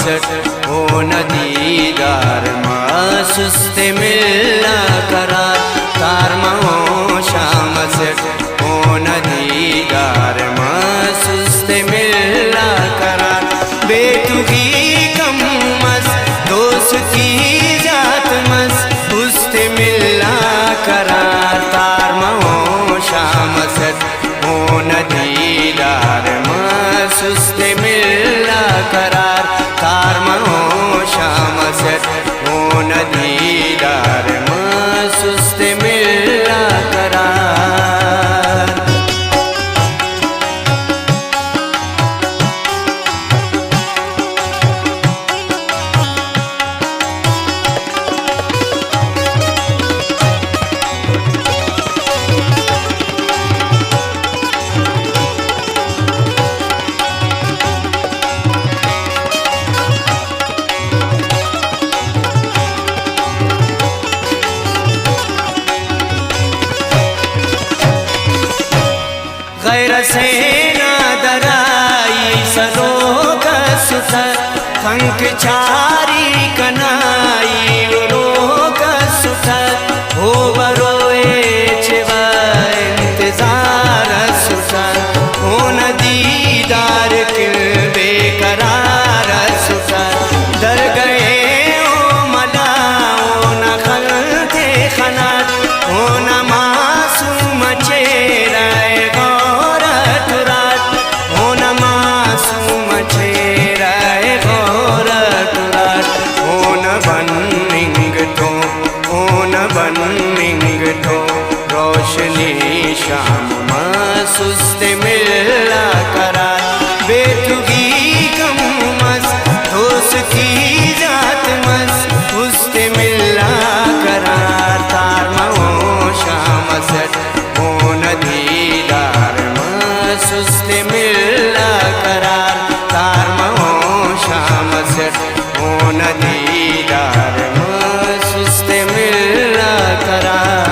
शामसट हो न दीदार सुस्त मिलना करार तार महो शामसट हो न दीदार सुस्त मिलना करार बेतुकी कम मस दोस्ती जात मस उस्त मिलना करार तार महो शामसट हो न दीदार सुस्त मिलना करार तार महो शामसट हो न दीदार सुस्त मिलना करार। गैर से ना दराई सलोक सुसर फंक चारी कनाई रोक सुसर हो बरोए छिवा इंतजार सुसर हो न दीदार किल बेकरार सुसर दर गए ओ मला ओ न खल थे खनात हो न मासूम चेहरा रोशनी शाम सुस्त मिलना करार बेतुकी कम मस दोस्ती जात मस उस्त मिलना करार तार महो शामसट हो न दीदार सुस्त मिलना करार तार महो शामसट हो न दीदार सुस्त मिलना करार।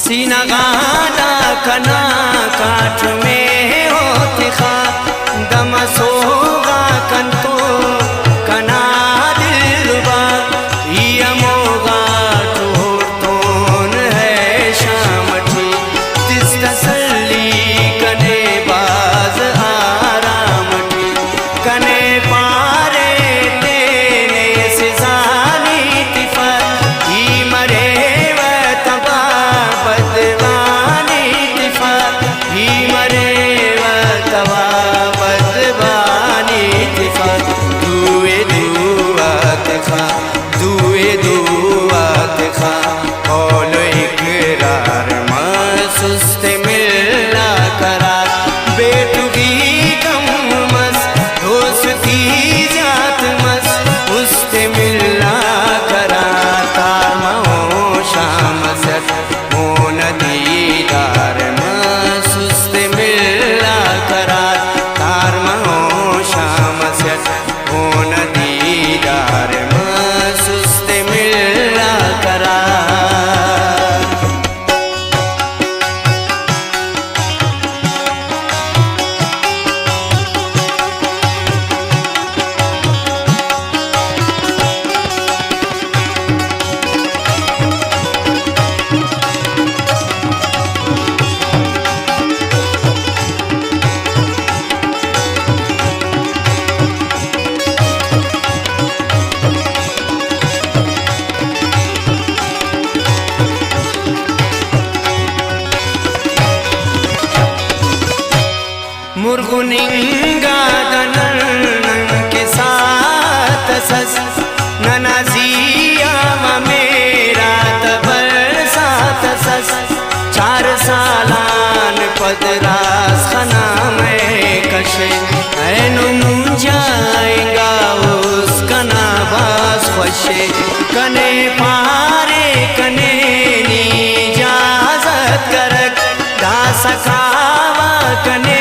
सीना गाना कना काठ में होती खा दम सोगा कन को कना दिलवा ये मोगा ठोर तोन है शामठी तिस तसल्ली कने बाज आरामठी कने पारे तेने से जानी तिफर ही मरे बदवानी तिफा ही मरे कने पारे कने नी इजाजत करक दा सखावा कने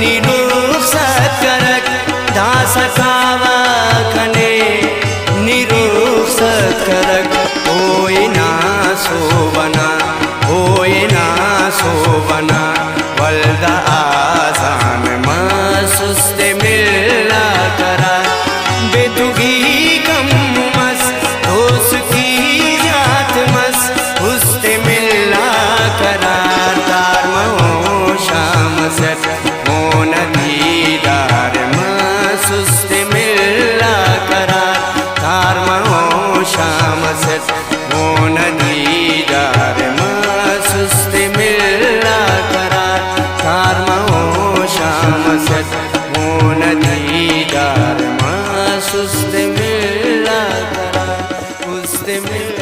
नी रुखसत करक दा सखावा कने नी रुखसत करक होए ना सोबना होए ना सोबना वल्दा आजान मसुस्त मिला करा बेतुगी कम मस दोस्ती जात मस हुस्ते मिला करा तार महो शाम सत मोन दीदार मसुस्त मिला करा तार महो शाम सत मोन दीदार मसुस्त मिला करा तार महो शाम सत मोन दीदार मसुस्त मिला करा उस्त मिला